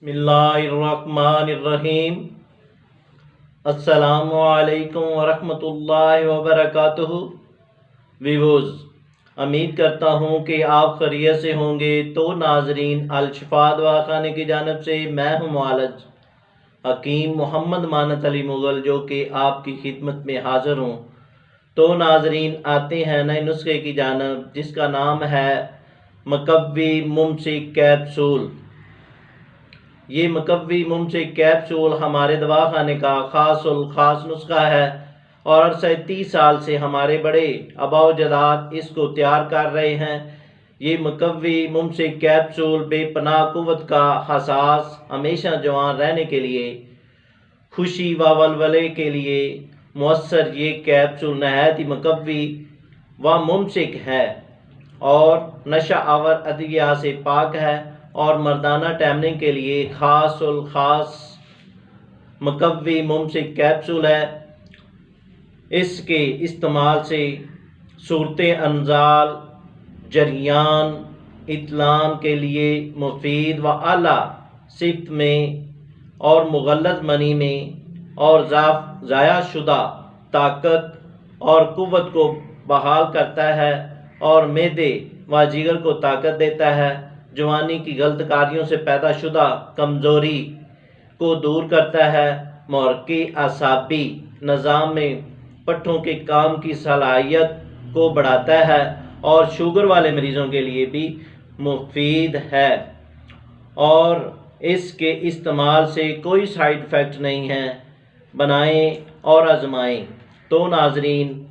बिस्मिल्लाहिर्रहमानिर्रहीम। अस्सलामु अलैकुम वरहमतुल्लाहि वबरकातुहू। व्यूअर्स, उम्मीद करता हूँ कि आप खैरियत से होंगे। तो नाजरीन, अल शिफा दवाखाने की जानिब से मैं हूँ मुआलिज हकीम मोहम्मद मानत अली मुग़ल, जो कि आपकी खिदमत में हाज़िर हूँ। तो नाजरीन, आते हैं नए नुस्खे की जानिब, जिसका नाम है मुकव्वी मुमसिक कैप्सूल। ये मुकव्वी मुमसिक कैप्सूल हमारे दवाखाने का ख़ास नुस्खा है और अरसे 30 साल से हमारे बड़े आबाओ-अजदाद इसको तैयार कर रहे हैं। ये मुकव्वी मुमसिक कैप्सूल बेपनाह कुव्वत का हसास, हमेशा जवान रहने के लिए, खुशी व वलवले के लिए मुअस्सर ये कैप्सूल नहायत ही मुकव्वी व मुमसिक है और नशा आवर अदविया से पाक है और मर्दाना टैमरिंग के लिए ख़ास मुकव्वी मुमसिक कैप्सूल है। इसके इस्तेमाल से सूरत अंजाल, जरियान, इत्लाम के लिए मुफीद व आला सिफ्त में और मुग़ल्लज़ मनी में और ज़ाया शुदा ताकत और कुव्वत को बहाल करता है और मैदे व जिगर को ताकत देता है। जवानी की गलत कार्यों से पैदा शुदा कमज़ोरी को दूर करता है। मुहर्रिकी आसाबी निज़ाम में पट्ठों के काम की सलाहियत को बढ़ाता है और शुगर वाले मरीज़ों के लिए भी मुफीद है और इसके इस्तेमाल से कोई साइड इफ़ेक्ट नहीं है। बनाएं और आजमाएं। तो नाजरीन,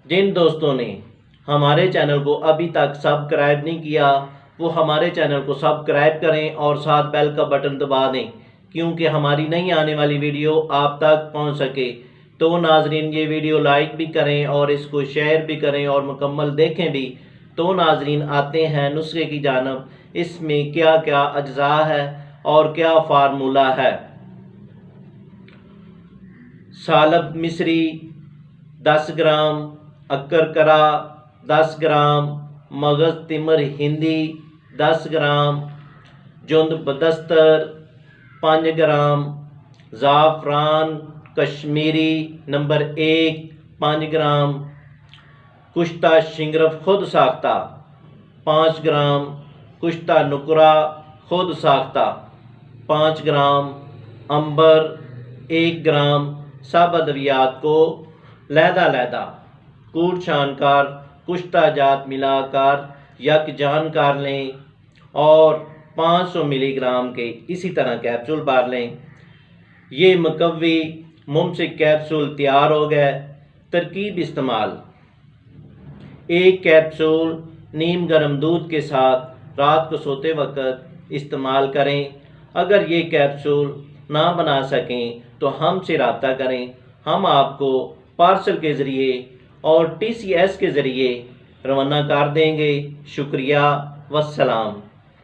जिन दोस्तों ने हमारे चैनल को अभी तक सब्सक्राइब नहीं किया, वो हमारे चैनल को सब्सक्राइब करें और साथ बेल का बटन दबा दें, क्योंकि हमारी नई आने वाली वीडियो आप तक पहुंच सके। तो नाजरीन, ये वीडियो लाइक भी करें और इसको शेयर भी करें और मुकम्मल देखें भी। तो नाजरीन, आते हैं नुस्खे की जानिब। इसमें क्या क्या अज्जा है और क्या फार्मूला है। सालब मिस्री 10 ग्राम, अक्कर 10 ग्राम, मगज़ तिमर हिंदी 10 ग्राम, जुंद बदस्तर 5 ग्राम, ज़ाफ़रान कश्मीरी नंबर 1 5 ग्राम, कुश्ता शिंगरफ खुद साख्ता 5 ग्राम, कुश्ता नुकरा खुद साख्ता 5 ग्राम, अंबर 1 ग्राम। सब अद्वियात को लहदा कूट छानकर कुश्ता जात मिलाकर यकजान कर लें और 500 मिलीग्राम के इसी तरह कैप्सूल बार लें। ये मुकव्वी मुमसिक कैप्सूल तैयार हो गए। तरकीब इस्तेमाल: 1 कैप्सूल नीम गर्म दूध के साथ रात को सोते वक्त इस्तेमाल करें। अगर ये कैप्सूल ना बना सकें तो हमसे रब्ता करें, हम आपको पार्सल के ज़रिए और TCS के ज़रिए रवाना कर देंगे। शुक्रिया, वस्सलाम।